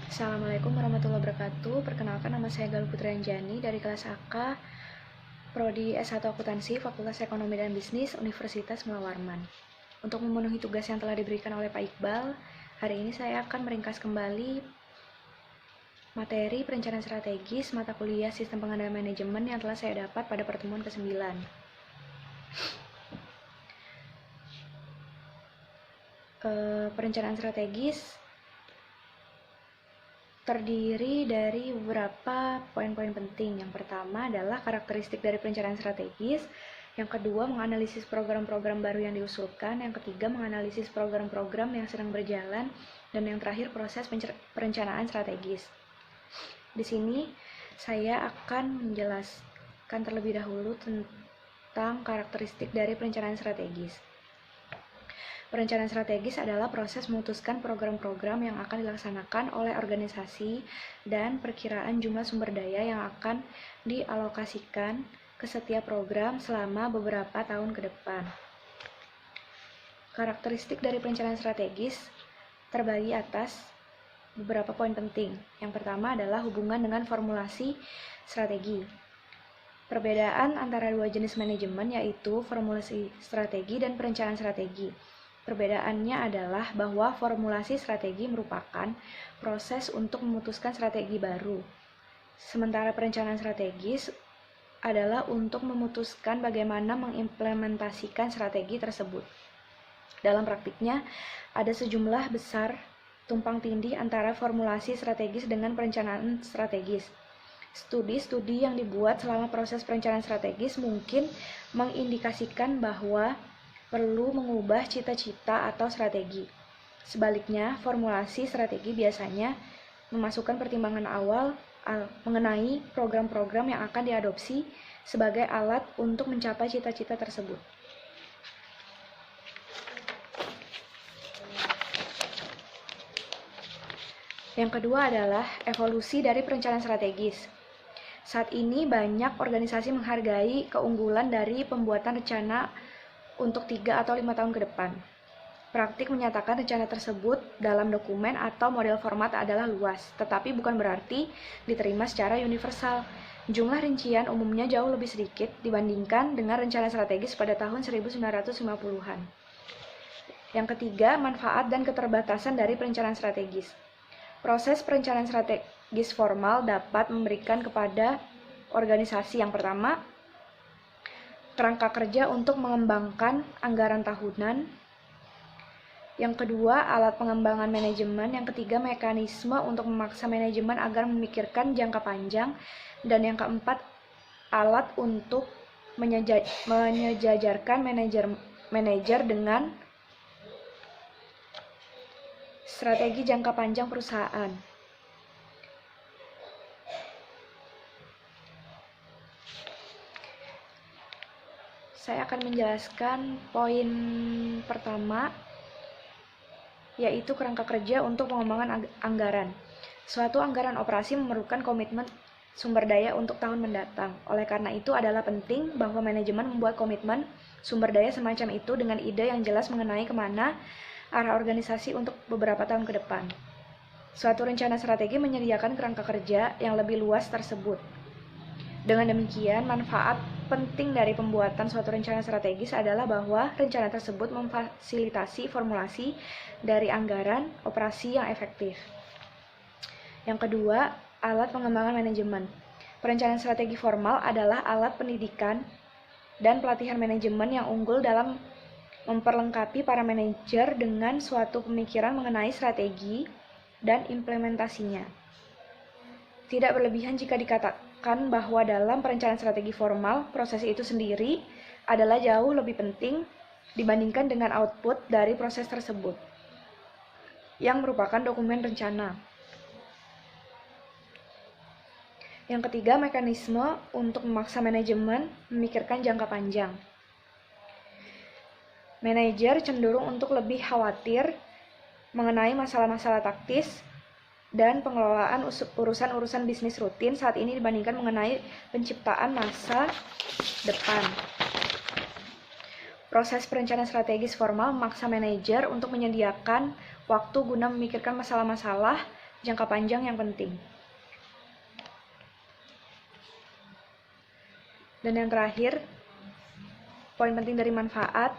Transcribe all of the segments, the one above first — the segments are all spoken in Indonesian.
Assalamualaikum warahmatullahi wabarakatuh. Perkenalkan, nama saya Galuh Putranjani dari kelas AK Prodi S1 Akuntansi Fakultas Ekonomi dan Bisnis Universitas Mula Warman. Untuk memenuhi tugas yang telah diberikan oleh Pak Iqbal, hari ini saya akan meringkas kembali materi perencanaan strategis mata kuliah Sistem Pengendalian Manajemen yang telah saya dapat pada pertemuan ke-9. Perencanaan strategis terdiri dari beberapa poin-poin penting. Yang pertama adalah karakteristik dari perencanaan strategis. Yang kedua, menganalisis program-program baru yang diusulkan. Yang ketiga, menganalisis program-program yang sedang berjalan. Dan yang terakhir, proses perencanaan strategis. Di sini, saya akan menjelaskan terlebih dahulu tentang karakteristik dari perencanaan strategis. Perencanaan strategis adalah proses memutuskan program-program yang akan dilaksanakan oleh organisasi dan perkiraan jumlah sumber daya yang akan dialokasikan ke setiap program selama beberapa tahun ke depan. Karakteristik dari perencanaan strategis terbagi atas beberapa poin penting. Yang pertama adalah hubungan dengan formulasi strategi. Perbedaan antara dua jenis manajemen yaitu formulasi strategi dan perencanaan strategi. Perbedaannya adalah bahwa formulasi strategi merupakan proses untuk memutuskan strategi baru. Sementara perencanaan strategis adalah untuk memutuskan bagaimana mengimplementasikan strategi tersebut. Dalam praktiknya, ada sejumlah besar tumpang tindih antara formulasi strategis dengan perencanaan strategis. Studi-studi yang dibuat selama proses perencanaan strategis mungkin mengindikasikan bahwa perlu mengubah cita-cita atau strategi. Sebaliknya, formulasi strategi biasanya memasukkan pertimbangan awal mengenai program-program yang akan diadopsi sebagai alat untuk mencapai cita-cita tersebut. Yang kedua adalah evolusi dari perencanaan strategis. Saat ini banyak organisasi menghargai keunggulan dari pembuatan rencana untuk 3 atau 5 tahun ke depan. Praktik menyatakan rencana tersebut dalam dokumen atau model format adalah luas, tetapi bukan berarti diterima secara universal. Jumlah rincian umumnya jauh lebih sedikit dibandingkan dengan rencana strategis pada tahun 1950-an. Yang ketiga, manfaat dan keterbatasan dari perencanaan strategis. Proses perencanaan strategis formal dapat memberikan kepada organisasi yang pertama, kerangka kerja untuk mengembangkan anggaran tahunan. Yang kedua, alat pengembangan manajemen. Yang ketiga, mekanisme untuk memaksa manajemen agar memikirkan jangka panjang. Dan yang keempat, alat untuk menyejajarkan manajer dengan strategi jangka panjang perusahaan. Saya akan menjelaskan poin pertama, yaitu kerangka kerja untuk pengembangan anggaran. Suatu anggaran operasi memerlukan komitmen sumber daya untuk tahun mendatang. Oleh karena itu adalah penting bahwa manajemen membuat komitmen sumber daya semacam itu dengan ide yang jelas mengenai kemana arah organisasi untuk beberapa tahun ke depan. Suatu rencana strategi menyediakan kerangka kerja yang lebih luas tersebut. Dengan demikian, manfaat penting dari pembuatan suatu rencana strategis adalah bahwa rencana tersebut memfasilitasi formulasi dari anggaran operasi yang efektif. Yang kedua, alat pengembangan manajemen. Perencanaan strategi formal adalah alat pendidikan dan pelatihan manajemen yang unggul dalam memperlengkapi para manajer dengan suatu pemikiran mengenai strategi dan implementasinya. Tidak berlebihan jika dikatakan bahwa dalam perencanaan strategi formal, proses itu sendiri adalah jauh lebih penting dibandingkan dengan output dari proses tersebut, yang merupakan dokumen rencana. Yang ketiga, mekanisme untuk memaksa manajemen memikirkan jangka panjang. Manajer cenderung untuk lebih khawatir mengenai masalah-masalah taktis dan pengelolaan urusan-urusan bisnis rutin saat ini dibandingkan mengenai penciptaan masa depan. Proses perencanaan strategis formal memaksa manajer untuk menyediakan waktu guna memikirkan masalah-masalah jangka panjang yang penting. Dan yang terakhir, poin penting dari manfaat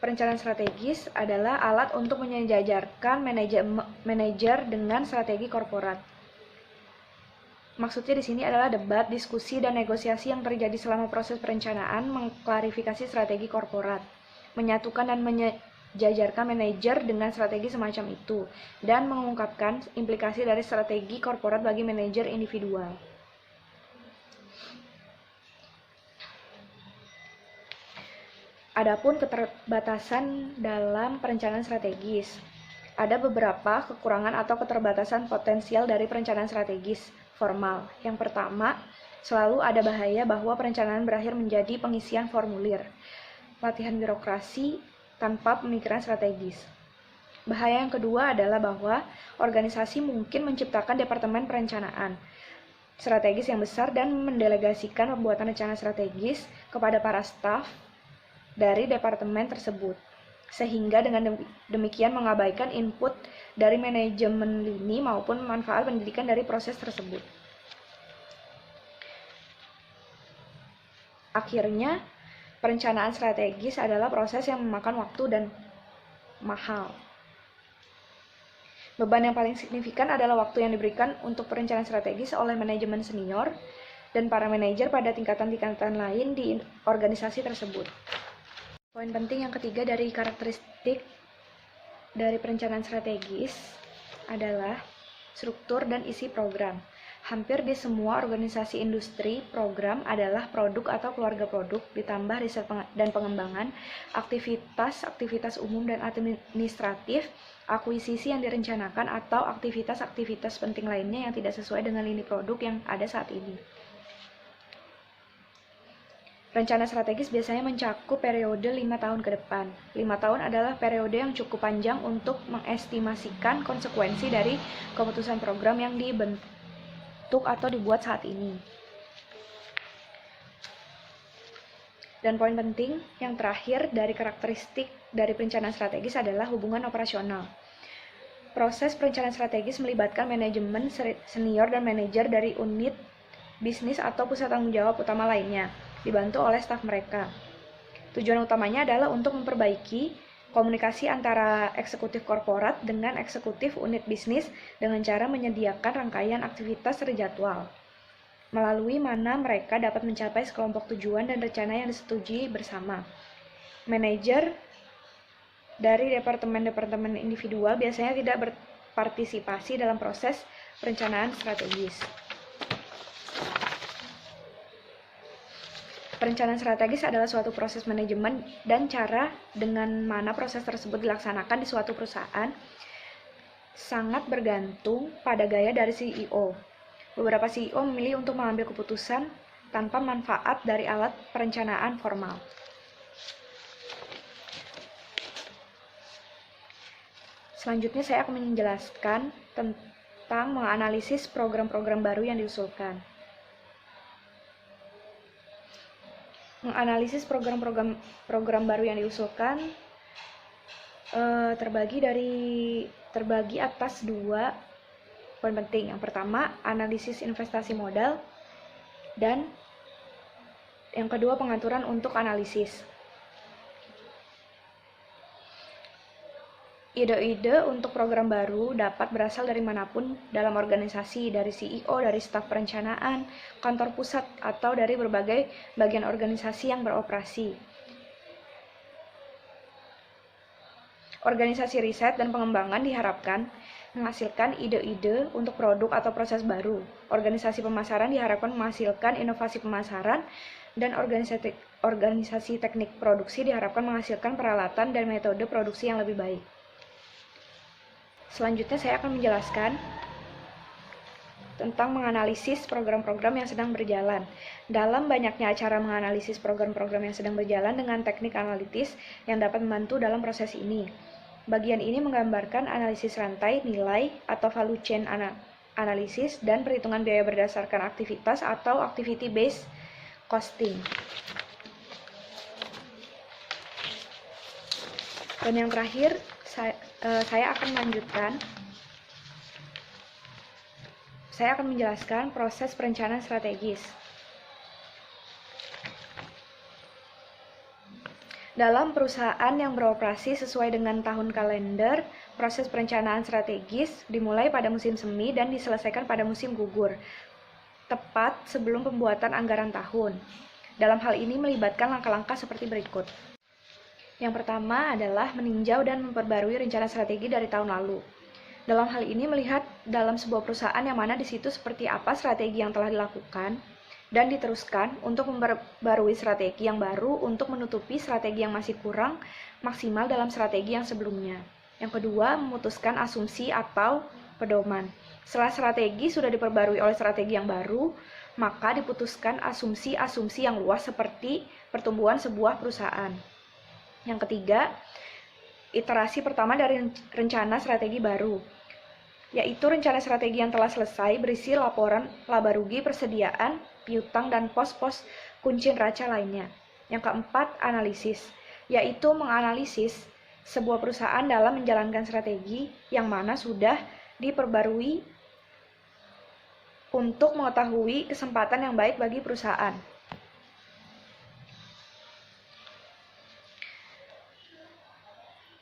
perencanaan strategis adalah alat untuk menyejajarkan manajer dengan strategi korporat. Maksudnya di sini adalah debat, diskusi, dan negosiasi yang terjadi selama proses perencanaan mengklarifikasi strategi korporat, menyatukan dan menyejajarkan manajer dengan strategi semacam itu, dan mengungkapkan implikasi dari strategi korporat bagi manajer individual. Adapun keterbatasan dalam perencanaan strategis, ada beberapa kekurangan atau keterbatasan potensial dari perencanaan strategis formal. Yang pertama, selalu ada bahaya bahwa perencanaan berakhir menjadi pengisian formulir, latihan birokrasi tanpa pemikiran strategis. Bahaya yang kedua adalah bahwa organisasi mungkin menciptakan departemen perencanaan strategis yang besar dan mendelegasikan pembuatan rencana strategis kepada para staf dari departemen tersebut, sehingga dengan demikian mengabaikan input dari manajemen lini maupun manfaat pendidikan dari proses tersebut. Akhirnya, perencanaan strategis adalah proses yang memakan waktu dan mahal. Beban yang paling signifikan adalah waktu yang diberikan untuk perencanaan strategis oleh manajemen senior dan para manajer pada tingkatan-tingkatan lain di organisasi tersebut. Poin penting yang ketiga dari karakteristik dari perencanaan strategis adalah struktur dan isi program. Hampir di semua organisasi industri, program adalah produk atau keluarga produk, ditambah riset dan pengembangan, aktivitas umum dan administratif, akuisisi yang direncanakan, atau aktivitas-aktivitas penting lainnya yang tidak sesuai dengan lini produk yang ada saat ini. Rencana strategis biasanya mencakup periode 5 tahun ke depan. 5 tahun adalah periode yang cukup panjang untuk mengestimasikan konsekuensi dari keputusan program yang dibentuk atau dibuat saat ini. Dan poin penting yang terakhir dari karakteristik dari perencanaan strategis adalah hubungan operasional. Proses perencanaan strategis melibatkan manajemen senior dan manajer dari unit bisnis atau pusat tanggung jawab utama lainnya, dibantu oleh staf mereka. Tujuan utamanya adalah untuk memperbaiki komunikasi antara eksekutif korporat dengan eksekutif unit bisnis dengan cara menyediakan rangkaian aktivitas terjadwal, melalui mana mereka dapat mencapai sekelompok tujuan dan rencana yang disetujui bersama. Manajer dari departemen-departemen individual biasanya tidak berpartisipasi dalam proses perencanaan strategis. Perencanaan strategis adalah suatu proses manajemen dan cara dengan mana proses tersebut dilaksanakan di suatu perusahaan sangat bergantung pada gaya dari CEO. Beberapa CEO memilih untuk mengambil keputusan tanpa manfaat dari alat perencanaan formal. Selanjutnya saya akan menjelaskan tentang menganalisis program-program baru yang diusulkan. Menganalisis program baru yang diusulkan terbagi atas 2 poin penting. Yang pertama, analisis investasi modal, dan yang kedua, pengaturan untuk analisis. Ide-ide untuk program baru dapat berasal dari manapun dalam organisasi, dari CEO, dari staf perencanaan, kantor pusat, atau dari berbagai bagian organisasi yang beroperasi. Organisasi riset dan pengembangan diharapkan menghasilkan ide-ide untuk produk atau proses baru. Organisasi pemasaran diharapkan menghasilkan inovasi pemasaran, dan organisasi teknik produksi diharapkan menghasilkan peralatan dan metode produksi yang lebih baik. Selanjutnya saya akan menjelaskan tentang menganalisis program-program yang sedang berjalan. Dalam banyaknya acara menganalisis program-program yang sedang berjalan dengan teknik analitis yang dapat membantu dalam proses ini. Bagian ini menggambarkan analisis rantai nilai atau value chain analisis dan perhitungan biaya berdasarkan aktivitas atau activity based costing. Dan yang terakhir, saya akan melanjutkan saya akan menjelaskan proses perencanaan strategis. Dalam perusahaan yang beroperasi sesuai dengan tahun kalender, proses perencanaan strategis dimulai pada musim semi dan diselesaikan pada musim gugur, tepat sebelum pembuatan anggaran tahun. Dalam hal ini melibatkan langkah-langkah seperti berikut. Yang pertama adalah meninjau dan memperbarui rencana strategi dari tahun lalu. Dalam hal ini melihat dalam sebuah perusahaan yang mana di situ seperti apa strategi yang telah dilakukan, dan diteruskan untuk memperbarui strategi yang baru untuk menutupi strategi yang masih kurang maksimal dalam strategi yang sebelumnya. Yang kedua, memutuskan asumsi atau pedoman. Setelah strategi sudah diperbarui oleh strategi yang baru, maka diputuskan asumsi-asumsi yang luas seperti pertumbuhan sebuah perusahaan. Yang ketiga, iterasi pertama dari rencana strategi baru, yaitu rencana strategi yang telah selesai berisi laporan laba rugi, persediaan, piutang, dan pos-pos kunci neraca lainnya. Yang keempat, analisis, yaitu menganalisis sebuah perusahaan dalam menjalankan strategi yang mana sudah diperbarui untuk mengetahui kesempatan yang baik bagi perusahaan.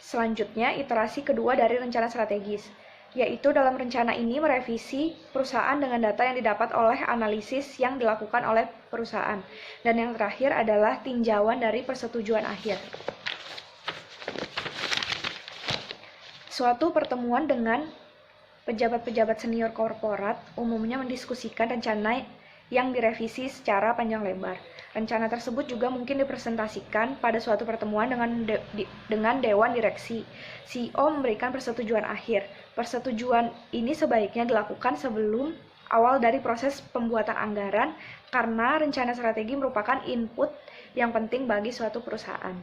Selanjutnya, iterasi kedua dari rencana strategis, yaitu dalam rencana ini merevisi perusahaan dengan data yang didapat oleh analisis yang dilakukan oleh perusahaan. Dan yang terakhir adalah tinjauan dari persetujuan akhir. Suatu pertemuan dengan pejabat-pejabat senior korporat umumnya mendiskusikan rencana yang direvisi secara panjang lebar. Rencana tersebut juga mungkin dipresentasikan pada suatu pertemuan dengan Dewan Direksi. CEO memberikan persetujuan akhir. Persetujuan ini sebaiknya dilakukan sebelum awal dari proses pembuatan anggaran karena rencana strategi merupakan input yang penting bagi suatu perusahaan.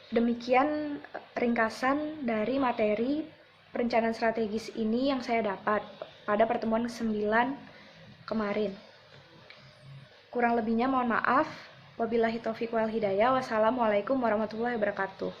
Demikian ringkasan dari materi perencanaan strategis ini yang saya dapat pada pertemuan ke-9 kemarin. Kurang lebihnya mohon maaf. Wabillahi taufiq wal hidayah. Wassalamualaikum warahmatullahi wabarakatuh.